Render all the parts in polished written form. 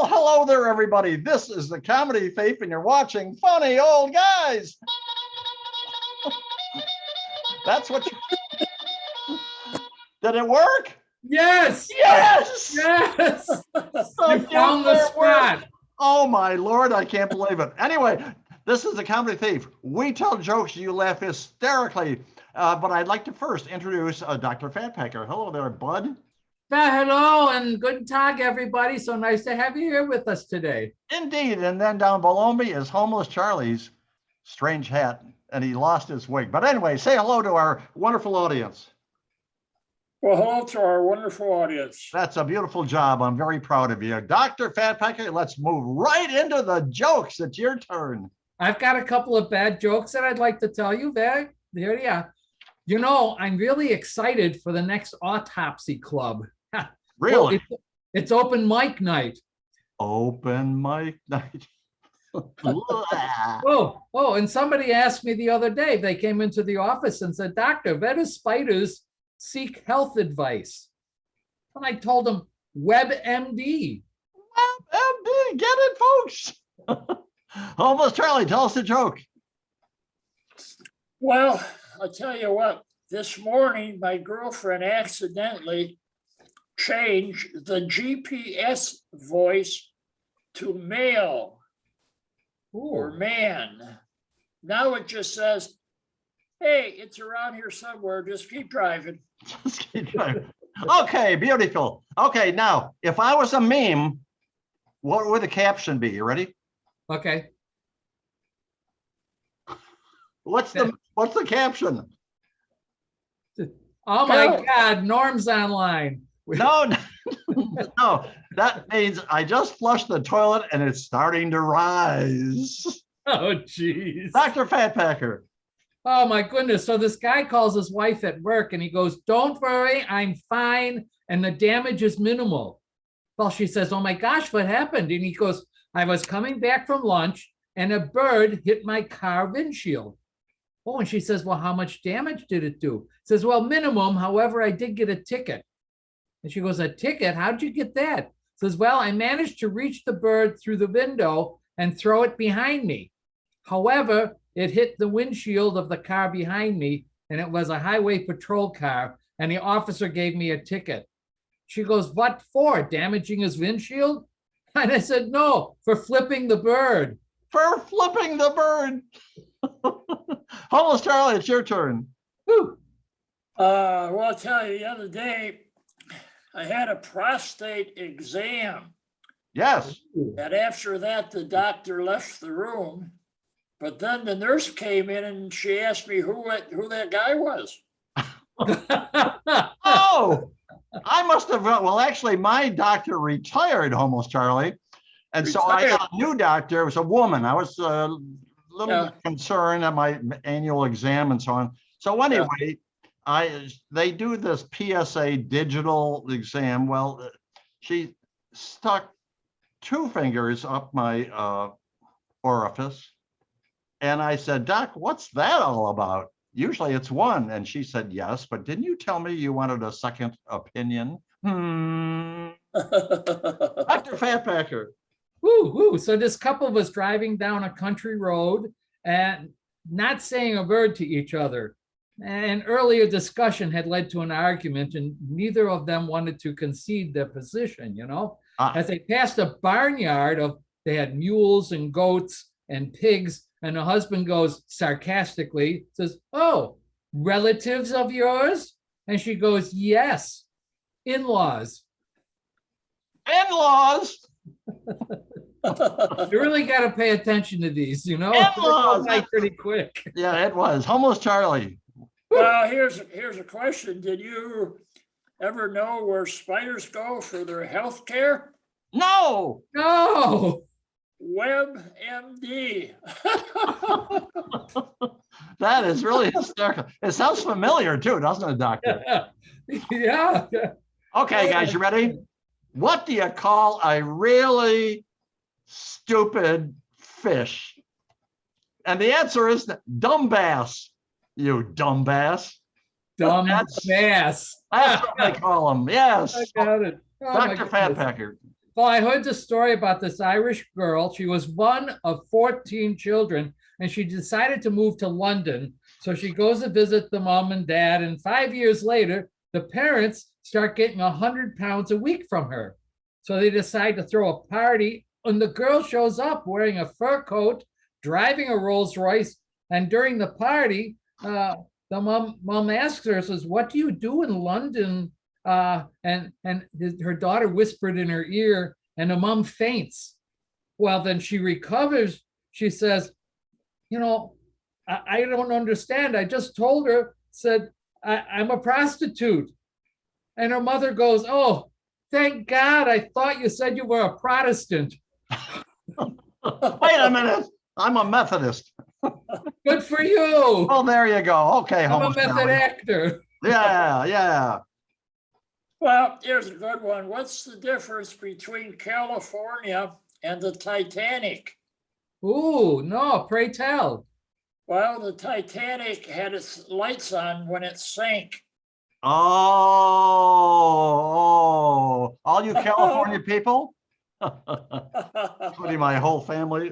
Well, hello there, everybody. This is the Comedy Thief, and you're watching Funny Old Guys. That's what you... Did it work? Yes. Yes. Yes. You found the spot. Oh, my Lord. I can't believe it. Anyway, this is the Comedy Thief. We tell jokes, you laugh hysterically. But I'd like to first introduce Dr. Fatpacker. Hello there, bud. Hello and good talk, everybody. So nice to have you here with us today. Indeed. And then down below me is Homeless Charlie's strange hat, and he lost his wig. But anyway, say hello to our wonderful audience. Well, hello to our wonderful audience. That's a beautiful job. I'm very proud of you. Dr. Fatpacker, let's move right into the jokes. It's your turn. I've got a couple of bad jokes that I'd like to tell you. There you are. You know, I'm really excited for the next autopsy club. Really? Well, it's open mic night. Open mic night. And somebody asked me the other day, they came into the office and said, Doctor, where do spiders seek health advice? And I told them, WebMD. WebMD, get it, folks. Homeless Charlie, tell us a joke. Well, I'll tell you what, this morning, my girlfriend accidentally changed the GPS voice to male or man. Now it just says, hey, it's around here somewhere. Just keep driving. Just keep driving. Okay, beautiful. Okay, now, if I was a meme, what would the caption be? You ready? Okay. What's the caption? Oh my God, Norm's online. No, no, that means I just flushed the toilet and it's starting to rise. Oh, geez. Dr. Fatpacker. Oh my goodness. So this guy calls his wife at work and he goes, don't worry, I'm fine. And the damage is minimal. Well, she says, oh my gosh, what happened? And he goes, I was coming back from lunch and a bird hit my car windshield. Oh, and she says, well, how much damage did it do? Says, well, minimum. However, I did get a ticket. And she goes, a ticket? How'd you get that? Says, well, I managed to reach the bird through the window and throw it behind me. However, it hit the windshield of the car behind me, and it was a highway patrol car, and the officer gave me a ticket. She goes, what for? Damaging his windshield? And I said, no, for flipping the bird. For flipping the bird. Homeless Charlie, it's your turn. Whew. Well, I'll tell you, the other day, I had a prostate exam. Yes. And after that, the doctor left the room. But then the nurse came in and she asked me who that guy was. Oh, I must have, well, actually, my doctor retired, Homeless Charlie. And so I got a new doctor. It was a woman. I was a little concerned at my annual exam and so on. So anyway, they do this PSA digital exam. Well, she stuck 2 fingers up my orifice. And I said, Doc, what's that all about? Usually it's 1. And she said, yes, but didn't you tell me you wanted a second opinion? Dr. Fatpacker. Woo. So this couple was driving down a country road and not saying a word to each other. An earlier discussion had led to an argument and neither of them wanted to concede their position, you know? As they passed a barnyard they had mules and goats and pigs, and the husband goes sarcastically, says, oh, relatives of yours? And she goes, yes, in-laws. In-laws? You really got to pay attention to these, you know? In-laws. Pretty quick. Yeah, it was. Homeless Charlie. Well, here's a question. Did you ever know where spiders go for their health care? No. WebMD. That is really hysterical. It sounds familiar too, doesn't it, Doctor? Yeah. Okay, guys, you ready? What do you call a really stupid fish? And the answer is dumb bass. You dumb bass. Dumb bass. That's what they call them. Yes. I got it. Dr. Fatpacker. Well, I heard the story about this Irish girl. She was one of 14 children, and she decided to move to London. So she goes to visit the mom and dad, and 5 years later, the parents start getting 100 pounds a week from her. So they decide to throw a party, and the girl shows up wearing a fur coat, driving a Rolls Royce, and during the party, the mom asks her, says, "What do you do in London?" Her daughter whispered in her ear, and the mom faints. Well, then she recovers. She says, I don't understand. I just told her, said, I'm a prostitute. And her mother goes, "Oh, thank God. I thought you said you were a Protestant." Wait a minute. I'm a Methodist. Good for you. Oh, there you go. Okay. I'm a method Charlie. actor. Yeah, yeah. Well, here's a good one. What's the difference between California and the Titanic? Ooh, no, pray tell. Well, the Titanic had its lights on when it sank. Oh, all you California people, including my whole family.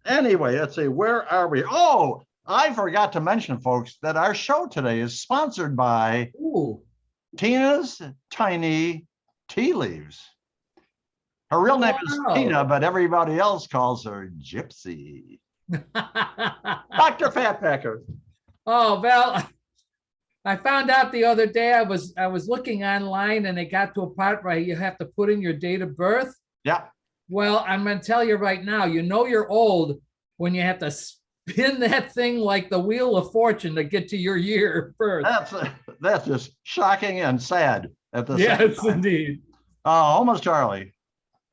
Anyway, let's see, where are we? Oh, I forgot to mention, folks, that our show today is sponsored by Tina's Tiny Tea Leaves. Her real name is Tina, but everybody else calls her Gypsy. Dr. Fatpacker. Oh, well, I found out the other day, I was looking online, and they got to a part where you have to put in your date of birth. Yeah. Well, I'm going to tell you right now, you're old when you have to spin that thing like the Wheel of Fortune to get to your year of birth. That's just shocking and sad at the same time. Yes, indeed. Almost Charlie.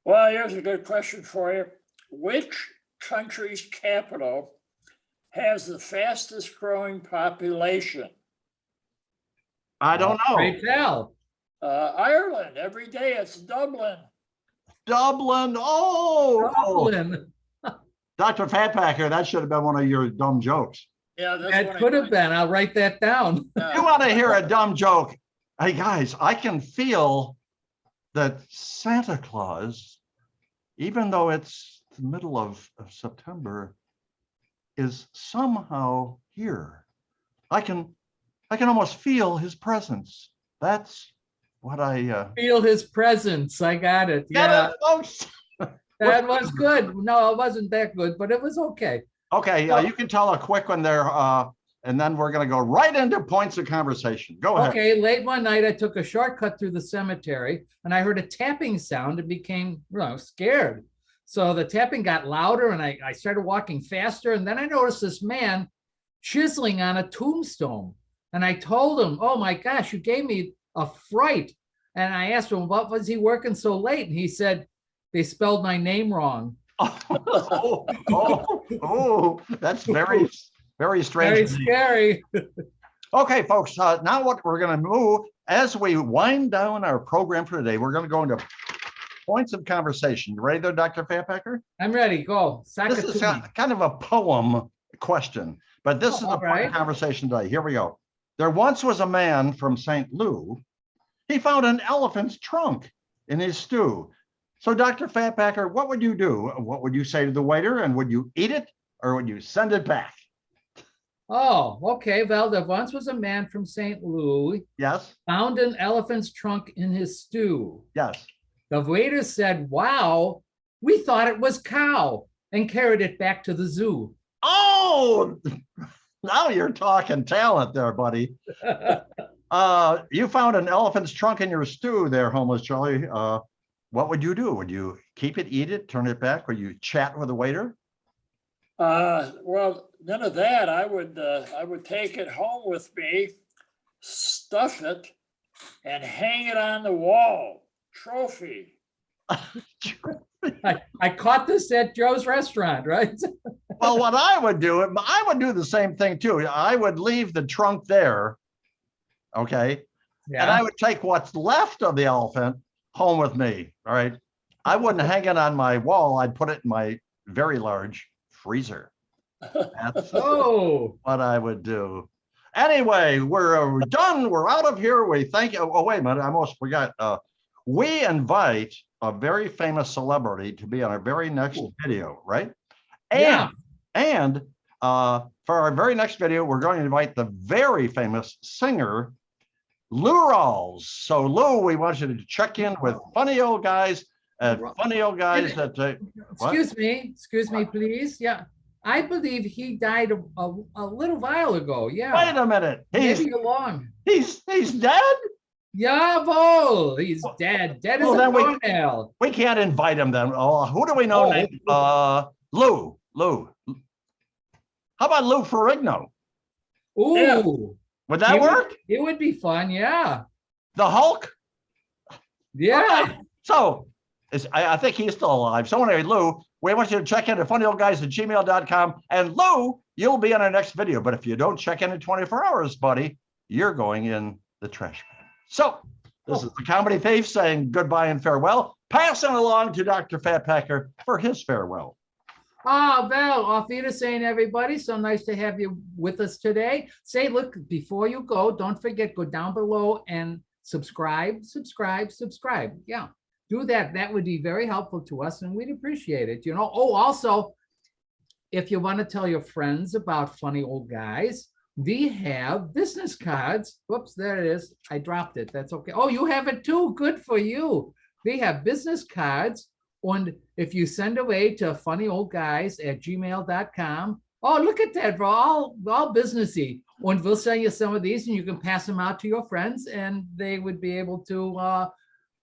Well, here's a good question for you. Which country's capital has the fastest growing population? I don't know. Pray tell. Ireland. Every day it's Dublin. Dublin. Oh, Dublin. Dr. Fatpacker, that should have been one of your dumb jokes. Yeah, that could have been. I'll write that down. You want to hear a dumb joke? Hey, guys, I can feel that Santa Claus, even though it's the middle of September, is somehow here. I can almost feel his presence. That's what I feel his presence. I got it. Yeah, folks. That was good. No, it wasn't that good, but it was okay. Okay, you can tell a quick one there, and then we're going to go right into points of conversation. Go ahead. Okay, late one night, I took a shortcut through the cemetery, and I heard a tapping sound and became scared. So the tapping got louder, and I started walking faster, and then I noticed this man chiseling on a tombstone. And I told him, "Oh my gosh, you gave me a fright." And I asked him, what was he working so late? And he said, "They spelled my name wrong." Oh, that's very, very strange. Very scary. Okay, folks, now what we're going to move, as we wind down our program for today, we're going to go into points of conversation. You ready there, Dr. Fatpacker? I'm ready. Go. This is kind of a poem question, but this is the point of conversation today. Here we go. There once was a man from St. Louis. He found an elephant's trunk in his stew. So, Dr. Fatpacker, what would you do? What would you say to the waiter? And would you eat it or would you send it back? Oh, okay. Well, there once was a man from St. Louis. Yes. Found an elephant's trunk in his stew. Yes. The waiter said, "Wow, we thought it was cow," and carried it back to the zoo. Oh, now you're talking talent there, buddy. You found an elephant's trunk in your stew there, homeless Charlie. What would you do? Would you keep it, eat it, turn it back? Would you chat with the waiter? Well, none of that. I would take it home with me, stuff it, and hang it on the wall. Trophy. I caught this at Joe's restaurant, right? Well, what I would do the same thing too. I would leave the trunk there, okay? Yeah. And I would take what's left of the elephant home with me, all right? I wouldn't hang it on my wall. I'd put it in my very large freezer. That's what I would do. Anyway, we're done. We're out of here. We thank you. Oh, wait a minute. I almost forgot. We invite a very famous celebrity to be on our very next video, right? Yeah. And for our very next video, we're going to invite the very famous singer, Lou Rawls. So Lou, we want you to check in with funny old guys at funny old guys that excuse me, please. Yeah. I believe he died a little while ago. Yeah. Wait a minute. Maybe long. He's dead? Yeah, Bo, he's dead. Dead as a doornail. We can't invite him then. Oh, who do we know? Lou. How about Lou Ferrigno? Ooh. Yeah. Would that work? It would be fun, yeah. The Hulk? Yeah. Okay. So I think he's still alive. So anyway, Lou, we want you to check in at funnyoldguys@gmail.com. And Lou, you'll be on our next video. But if you don't check in 24 hours, buddy, you're going in the trash can. So this is the Comedy Thief saying goodbye and farewell. Passing along to Dr. Fat Packer for his farewell. Val, auf Wiedersehen, everybody. So nice to have you with us today. Say, look, before you go, don't forget, go down below and subscribe. Yeah, do that. That would be very helpful to us, and we'd appreciate it. You know, also, if you want to tell your friends about Funny Old Guys, we have business cards. Whoops, there it is. I dropped it. That's okay. Oh, you have it too. Good for you. We have business cards. And if you send away to funnyoldguys@gmail.com, oh, look at that, bro, all businessy. And we'll send you some of these and you can pass them out to your friends and they would be able to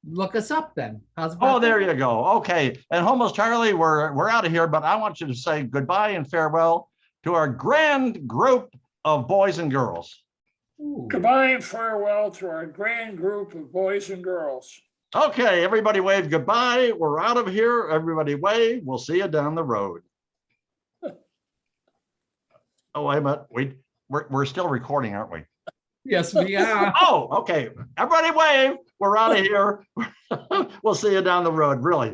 look us up then. There you go. Okay. And Homos Charlie, we're out of here, but I want you to say goodbye and farewell to our grand group of boys and girls. Ooh. Goodbye and farewell to our grand group of boys and girls. Okay, everybody wave goodbye. We're out of here. Everybody wave. We'll see you down the road. Oh, wait a minute. We're still recording, aren't we? Yes, we are. Oh, okay. Everybody wave. We're out of here. We'll see you down the road, really.